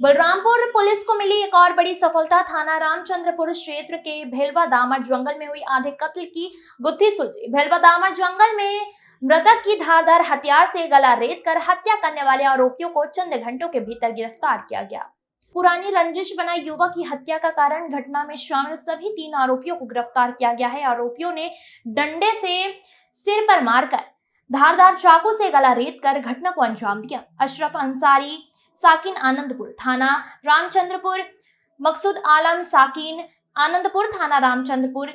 Balrampur police को मिली एक और बड़ी सफलता। थाना रामचंद्रपुर क्षेत्र के भेलवा दामर जंगल में हुई आधे कत्ल की गुत्थी सुलझी। भेलवा दामर जंगल में मृतक की धारदार हथियार से गला रेत कर हत्या करने वाले आरोपियों को चंद घंटों के भीतर गिरफ्तार किया गया। पुरानी रंजिश बनाई युवक की हत्या का कारण घटना में शामिल सभी 3 आरोपियों को गिरफ्तार किया गया है। आरोपियों ने डंडे से सिर पर मारकर धारदार चाकू से गला रेत कर घटना को अंजाम दिया। अशरफ अंसारी साकिन आनंदपुर थाना रामचंद्रपुर, मकसूद आलम साकिन आनंदपुर थाना रामचंद्रपुर,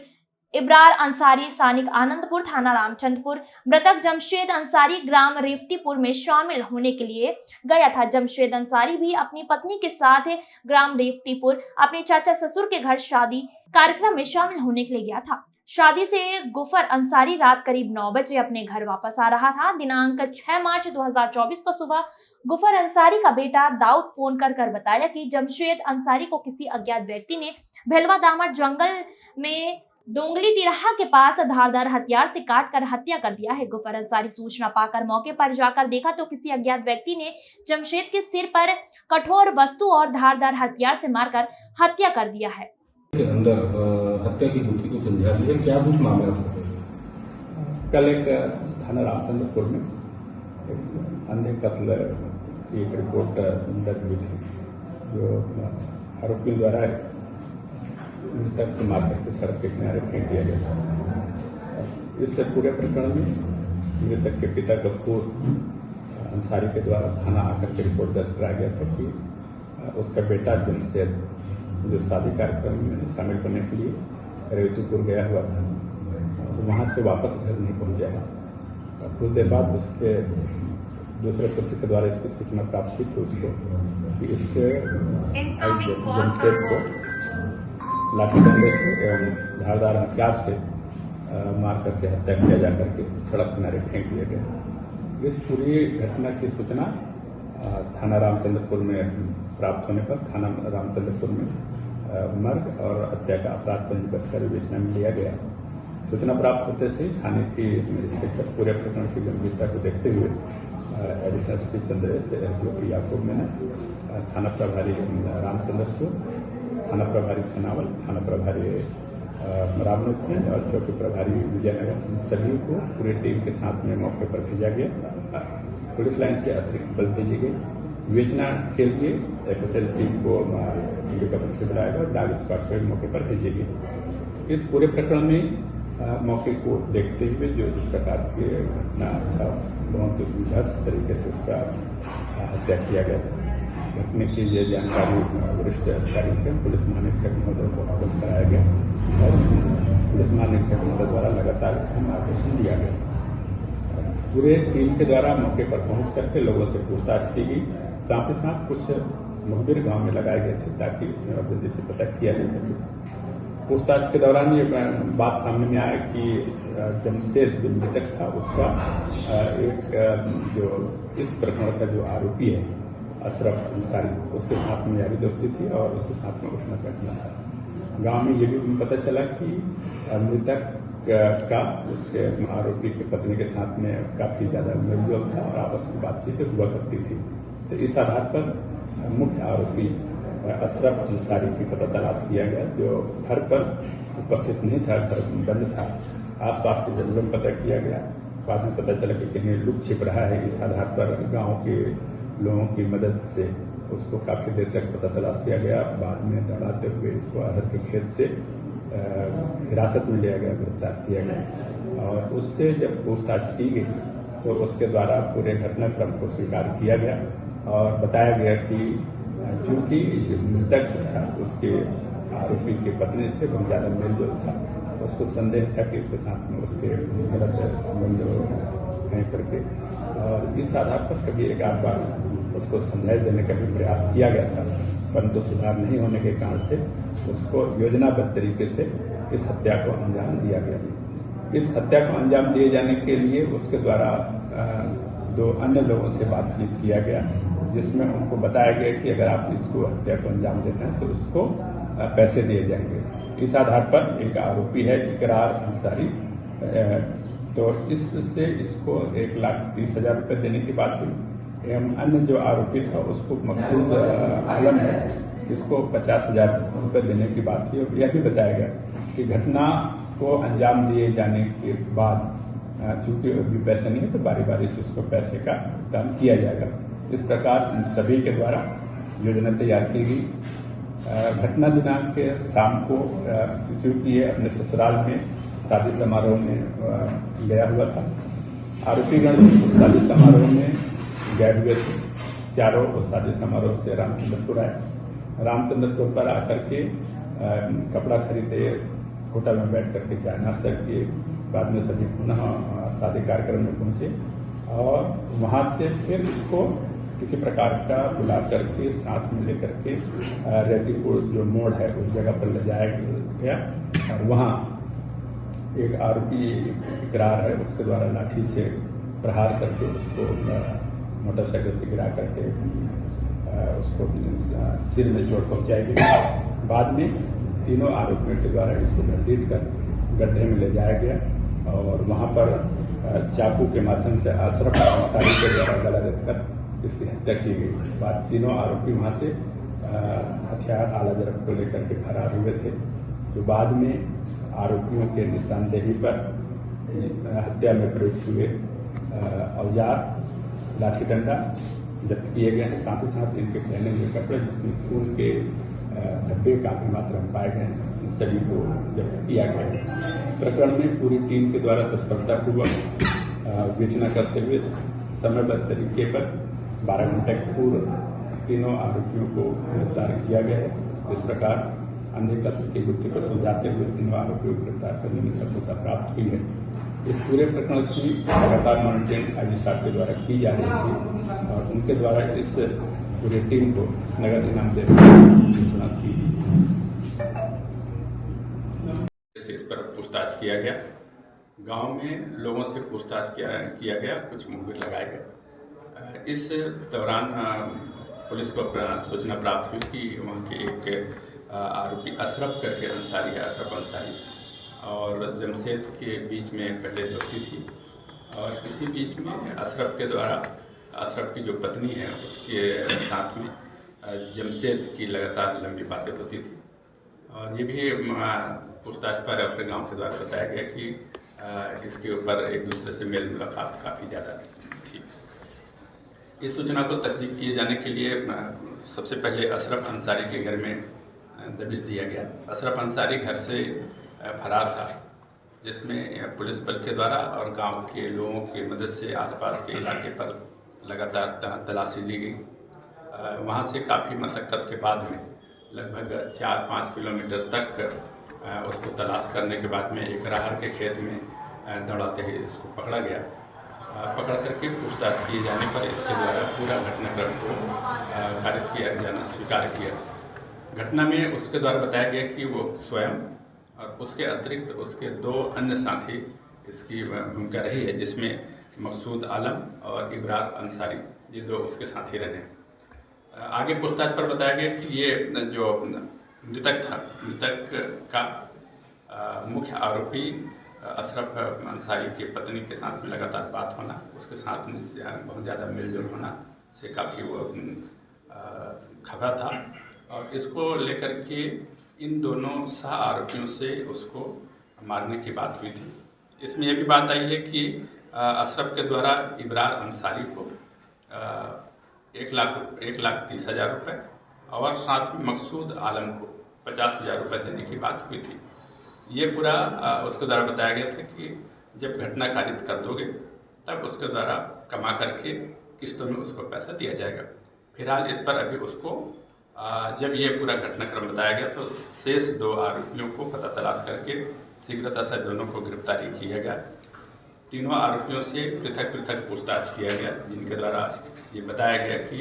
इब्रार अंसारी सानिक आनंदपुर थाना रामचंद्रपुर। मृतक जमशेद अंसारी ग्राम रेवतीपुर में शामिल होने के लिए गया था। जमशेद अंसारी भी अपनी पत्नी के साथ ग्राम रेवतीपुर अपने चाचा ससुर के घर शादी कार्यक्रम में शामिल होने के लिए गया था। शादी से गुफर अंसारी रात करीब 9 बजे अपने घर वापस आ रहा था। दिनांक 6 मार्च 2024 को सुबह गुफर अंसारी का बेटा दाऊद फोन कर बताया कि जमशेद अंसारी को किसी अज्ञात व्यक्ति ने भेलवा दामर जंगल में दोंगली तिराहा के पास धारदार हथियार से काट कर हत्या कर दिया है। गुफर अंसारी सूचना पाकर मौके पर जाकर देखा तो किसी अज्ञात व्यक्ति ने जमशेद के सिर पर कठोर वस्तु और धारदार हथियार से मारकर हत्या कर दिया है। के अंदर हत्या की गुत्थी को सुलझा दी है, क्या कुछ मामला था सर? कल एक थाना रामचंद्रपुर में एक अंधे कत्ल की एक रिपोर्ट दर्ज हुई थी, जो आरोपियों द्वारा मृतक को मारकर के सड़क के किनारे फेंक दिया गया था। इस पूरे प्रकरण में मृतक के पिता गफूर अंसारी के द्वारा थाना आकर के रिपोर्ट दर्ज कराया गया था कि उसका बेटा जमशेद जो शादी कार्यक्रम में शामिल करने के लिए रेवतीपुर गया हुआ था, तो वहाँ से वापस घर नहीं पहुँचा है। कुछ देर बाद उसके दूसरे पुत्र के द्वारा इसकी सूचना प्राप्त हुई थी उसको कि इसके जमशेद को लाठी डंडे से एवं धारदार हथियार से मार करके हत्या किया जा करके सड़क किनारे फेंक दिया गया। इस पूरी घटना की सूचना थाना रामचंद्रपुर में प्राप्त होने पर थाना रामचंद्रपुर में मर्ग और हत्या का अपराध पंजीबद्ध कर विवेचना में लिया गया। सूचना प्राप्त होते से थाने की इंस्पेक्टर पूरे प्रकरण की गंभीरता को देखते हुए एडिशनल एसपी चंद्रेश याकूब ने थाना प्रभारी रामचंद्रपुर, थाना प्रभारी सनावल, थाना प्रभारी रामनोखी और चौकी प्रभारी विजयनगर, इन सभी को पूरी टीम के साथ में मौके पर भेजा गया। पुलिस लाइन से अतिरिक्त बल भेजी गई। विवेचना के लिए एफएसएल टीम को हेलीकॉप्टर से बुलाया गया और डॉग स्क्वाड को मौके पर भेजी गई। इस पूरे प्रकरण में मौके को देखते हुए जो जिस प्रकार की घटना था, बहुत ध्वस्त तरीके से उसका हत्या किया गया था। घटने की ये जानकारी वरिष्ठ अधिकारी के पुलिस महानिरीक्षक महोदय को अवगत कराया गया और पुलिस महानिरीक्षक महोदय द्वारा लगातार इसका मार्गदर्शन दिया गया। पूरे टीम के द्वारा मौके पर पहुंच करके लोगों से पूछताछ की गई। साथ ही साथ कुछ मुखबिर गांव में लगाए गए थे ताकि इसमें और जल्दी से पता किया जा सके। पूछताछ के दौरान ये बात सामने में आया कि जमशेद जो मृतक था उसका एक जो इस प्रकरण का जो आरोपी है अशरफ अंसारी, उसके साथ में यारी दोस्ती थी और उसके साथ में उठना बैठना था। गांव में ये भी पता चला कि मृतक का उसके आरोपी की पत्नी के साथ में काफी ज्यादा मेलजोल था और आपस में बातचीत हुआ करती थी। तो इस आधार पर मुख्य आरोपी अशरफ अंसारी की पता तलाश किया गया, जो घर पर उपस्थित नहीं था, घर बंद था। आसपास के जंगलों में पता किया गया। बाद में पता चला कि कहीं लुक छिप रहा है। इस आधार पर गांव के लोगों की मदद से उसको काफी देर तक पता तलाश किया गया। बाद में दौड़ाते हुए इसको अरहर के खेत से हिरासत में लिया गया, गिरफ्तार किया गया और उससे जब पूछताछ की गई तो उसके द्वारा पूरे घटनाक्रम को स्वीकार किया गया और बताया गया कि चूंकि मृतक था उसके आरोपी की पत्नी से बहुत ज्यादा मेलजोल था, उसको संदेह था कि इसके साथ में उसके गलत संबंध हैं करके, और इस आधार पर कभी एक आध बार उसको समझाइश देने का भी प्रयास किया गया था, परंतु सुधार नहीं होने के कारण से उसको योजनाबद्ध तरीके से इस हत्या को अंजाम दिया गया। इस हत्या को अंजाम दिए जाने के लिए उसके द्वारा 2 अन्य लोगों से बातचीत किया गया, जिसमें उनको बताया गया कि अगर आप इसको हत्या को अंजाम देते हैं तो उसको पैसे दिए जाएंगे। इस आधार पर एक आरोपी है इकरार अंसारी, तो इससे इसको 1,30,000 रुपये देने की बात हुई एवं अन्य जो आरोपी था उसको मकसूद आलम है, इसको 50,000 रुपये देने की बात की। और यह भी बताया गया कि घटना को अंजाम दिए जाने के बाद चूंकि अभी पैसे नहीं है तो बारी बारी से उसको पैसे का भुगतान किया जाएगा। इस प्रकार इन सभी के द्वारा योजना तैयार की गई। घटना दिनांक के शाम को क्योंकि ये अपने ससुराल में शादी समारोह में गया हुआ था, आरोपीगण उस शादी समारोह में गए हुए थे। चारों उस शादी समारोह से रामचंद्रपुर आए। रामचंद्रपुर पर आकर के कपड़ा खरीदे, होटल में बैठ करके चाय नाश्ता किए। बाद में सभी पुनः शादी कार्यक्रम में पहुंचे और वहां से फिर इसको किसी प्रकार का बुला करके साथ में लेकर के रेतीपुर जो मोड़ है उस जगह पर ले जाया गया और वहां एक आरोपी इकरार है उसके द्वारा लाठी से प्रहार करके उसको मोटरसाइकिल से गिरा करके उसको सिर में चोट पहुंचाई गई। बाद में तीनों आरोपियों के द्वारा इसको घसीट कर गड्ढे में ले जाया गया और वहां पर चाकू के माध्यम से अशरफ अंसारी के द्वारा गला रेतकर इसकी हत्या की गई। बाद तीनों आरोपी वहां से हथियार आला जरब को लेकर के फरार हुए थे, जो बाद में आरोपियों के निशानदेही पर हत्या में प्रयुक्त हुए औजार, लाठी डंडा जब्त किए गए हैं। साथ ही साथ इनके पहने हुए कपड़े जिसमें खून के धब्बे काफी मात्रा में पाए गए हैं, इस सभी को जब्त किया गया है। प्रकरण में पूरी टीम के द्वारा तत्परतापूर्वक विवेचना करते हुए समयबद्ध तरीके पर 12 घंटे पूर्व तीनों आरोपियों को गिरफ्तार किया गया है। इस प्रकार अंधे कत्ल की गुत्थी को सुलझाते हुए तीनों आरोपियों को गिरफ्तार करने में सफलता प्राप्त हुई है। इस पूरे प्रकरण की लगातार मॉनिटरिंग आईजी साहब के द्वारा की जा रही थी और उनके द्वारा इस पूरी टीम को नगद इनाम देने की सूचना की। इस पर पूछताछ किया गया, गांव में लोगों से पूछताछ किया गया, कुछ मुखबिर लगाए गए। इस दौरान पुलिस को सूचना प्राप्त हुई कि वहाँ के एक आरोपी अशरफ करके अंसारी है, अशरफ अंसारी और जमशेद के बीच में पहले दोस्ती थी और इसी बीच में अशरफ के द्वारा अशरफ की जो पत्नी है उसके साथ में जमशेद की लगातार लंबी बातें होती थी और ये भी पूछताछ पर अपने गांव के द्वारा बताया गया कि इसके ऊपर एक दूसरे से मेल मुलाकात काफ़ी ज़्यादा थी। इस सूचना को तस्दीक किए जाने के लिए सबसे पहले अशरफ अंसारी के घर में दबिश दिया गया। अशरफ अंसारी घर से फरार था, जिसमें पुलिस बल के द्वारा और गांव के लोगों की मदद से आसपास के इलाके पर लगातार तलाशी ली गई। वहां से काफ़ी मशक्क़त के बाद में लगभग 4-5 किलोमीटर तक उसको तलाश करने के बाद में एक राहर के खेत में दौड़ाते ही इसको पकड़ा गया। पकड़ करके पूछताछ किए जाने पर इसके द्वारा पूरा घटनाक्रम को खारिज किया जाना स्वीकार किया। घटना में उसके द्वारा बताया गया कि वो स्वयं और उसके अतिरिक्त उसके 2 अन्य साथी इसकी भूमिका रही है, जिसमें मकसूद आलम और इब्रार अंसारी, ये 2 उसके साथी रहे। आगे पूछताछ पर बताया गया कि ये जो मृतक था, मृतक का मुख्य आरोपी अशरफ अंसारी की पत्नी के साथ में लगातार बात होना, उसके साथ में बहुत ज़्यादा मेलजोल होना से काफ़ी वो खबरा था और इसको लेकर के इन दोनों सह आरोपियों से उसको मारने की बात हुई थी। इसमें यह भी बात आई है कि अशरफ के द्वारा इब्रार अंसारी को 1,30,000 रुपये और साथ में मकसूद आलम को 50,000 रुपये देने की बात हुई थी। ये पूरा उसके द्वारा बताया गया था कि जब घटना कारित कर दोगे तब उसके द्वारा कमा करके किस्तों में उसको पैसा दिया जाएगा। फिलहाल इस पर अभी उसको जब ये पूरा घटनाक्रम बताया गया तो शेष 2 आरोपियों को पता तलाश करके शीघ्रता से दोनों को गिरफ्तारी किया गया। तीनों आरोपियों से पृथक पृथक पूछताछ किया गया, जिनके द्वारा ये बताया गया कि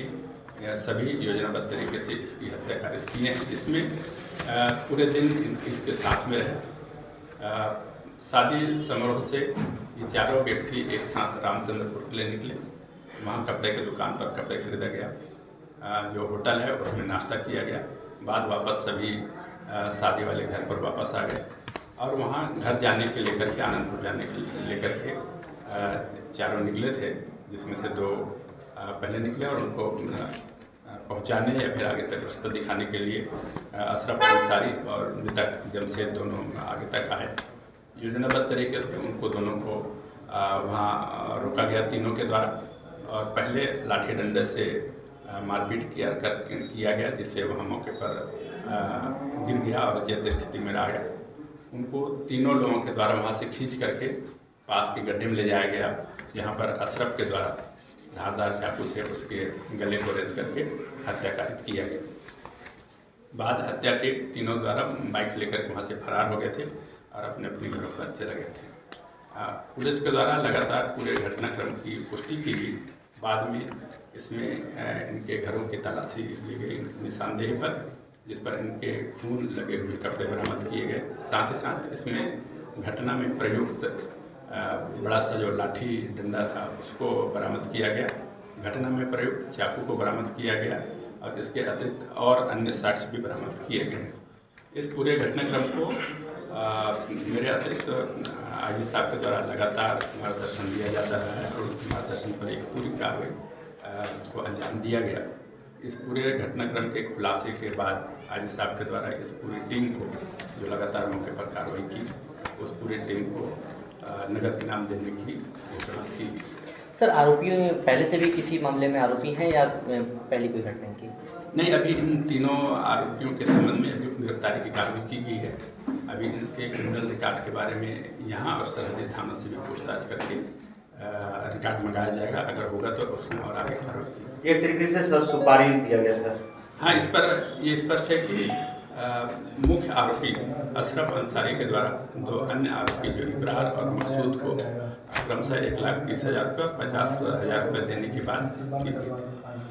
सभी योजनाबद्ध तरीके से इसकी हत्या कारित की है। इसमें पूरे दिन इसके साथ में रहे। शादी समारोह से ये चारों व्यक्ति एक साथ रामचंद्रपुर के लिए निकले। वहाँ कपड़े की दुकान पर कपड़े खरीदा गया, जो होटल है उसमें नाश्ता किया गया। बाद वापस सभी शादी वाले घर पर वापस आ गए और वहाँ घर जाने के लेकर के आनंदपुर जाने के लेकर के चारों निकले थे, जिसमें से 2 पहले निकले और उनको पहुंचाने या फिर आगे तक रास्ता दिखाने के लिए अशरफ अंसारी और मृतक जमशेद दोनों आगे तक आए। योजनाबद्ध तरीके से उनको दोनों को वहाँ रोका गया तीनों के द्वारा, और पहले लाठी डंडे से मारपीट किया गया, जिससे वहाँ मौके पर गिर गया और अचेत स्थिति में रह गया। उनको तीनों लोगों के द्वारा वहाँ से खींच करके पास के गड्ढे में ले जाया गया, जहाँ पर अशरफ के द्वारा धारदार चाकू से उसके गले को रेत करके हत्या कारित किया गया। बाद हत्या के तीनों द्वारा बाइक लेकर वहाँ से फरार हो गए थे और अपने अपने घरों पर चले गए थे। पुलिस के द्वारा लगातार पूरे घटनाक्रम की पुष्टि की गई। बाद में इसमें इनके घरों की तलाशी ली गई निशानदेही पर, जिस पर इनके खून लगे हुए कपड़े बरामद किए गए। साथ ही साथ इसमें घटना में प्रयुक्त बड़ा सा जो लाठी डंडा था उसको बरामद किया गया। घटना में प्रयुक्त चाकू को बरामद किया गया और इसके अतिरिक्त और अन्य साक्ष्य भी बरामद किए गए। इस पूरे घटनाक्रम को मेरे अतिरिक्त आईजी साहब के द्वारा लगातार मार्गदर्शन दिया जाता रहा है और मार्गदर्शन पर एक पूरी कार्रवाई को अंजाम दिया गया। इस पूरे घटनाक्रम के खुलासे के बाद आईजी साहब के द्वारा इस पूरी टीम को, जो लगातार मौके पर कार्रवाई की, उस पूरी टीम को नगद इनाम देने की घोषणा की। सर, आरोपियों पहले से भी किसी मामले में आरोपी हैं या पहली कोई घटना की? नहीं, अभी इन तीनों आरोपियों के संबंध में अभी गिरफ्तारी की कार्रवाई की गई है। अभी इनके क्रिमिनल रिकॉर्ड के बारे में यहाँ और सरहदी थानों से भी पूछताछ करके रिकॉर्ड मंगाया जाएगा। अगर होगा तो उसमें और आगे कार्रवाई की। एक तरीके से सर सुपारी दिया गया था। हाँ, इस पर ये स्पष्ट है कि मुख्य आरोपी अशरफ अंसारी के द्वारा दो अन्य आरोपी जो इब्रार और मकसूद को क्रमशः 1,30,000 रुपये और 50,000 रुपये देने की बात की गई थी।